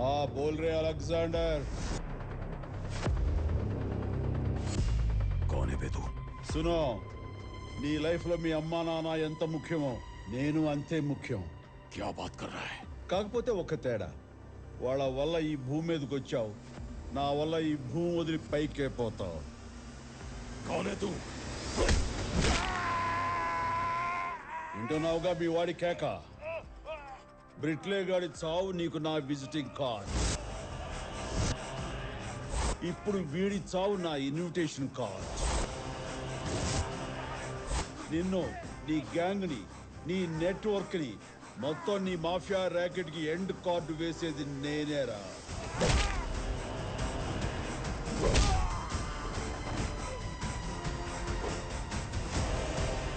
हाँ बोल रहे अलेक्जेंडर। कौन है बे तू? सुनो, నీ లైఫ్ లో మీ అమ్మా నాన్న ఎంత ముఖ్యమో నేను అంతే ముఖ్యం. क्या बात कर रहा है? కాకపోతే ఒక తేడా, వాళ్ళ వల్ల ఈ భూమి మీదకి వచ్చావు, నా వల్ల ఈ భూమి వదిలి పైకే పోతావు. कौन है तू? వింటున్నావుగా మీ వాడి కేక? బ్రిట్లే గాడి చావు నీకు నా విజిటింగ్ కార్డ్. ఇప్పుడు వీడి చావు నా ఇన్విటేషన్ కార్డ్. నిన్ను, నీ గ్యాంగ్ ని, నీ నెట్వర్క్ ని, మొత్తం నీ మాఫియా ర్యాకెట్ కి ఎండ్ కార్డు వేసేది నేనేరా.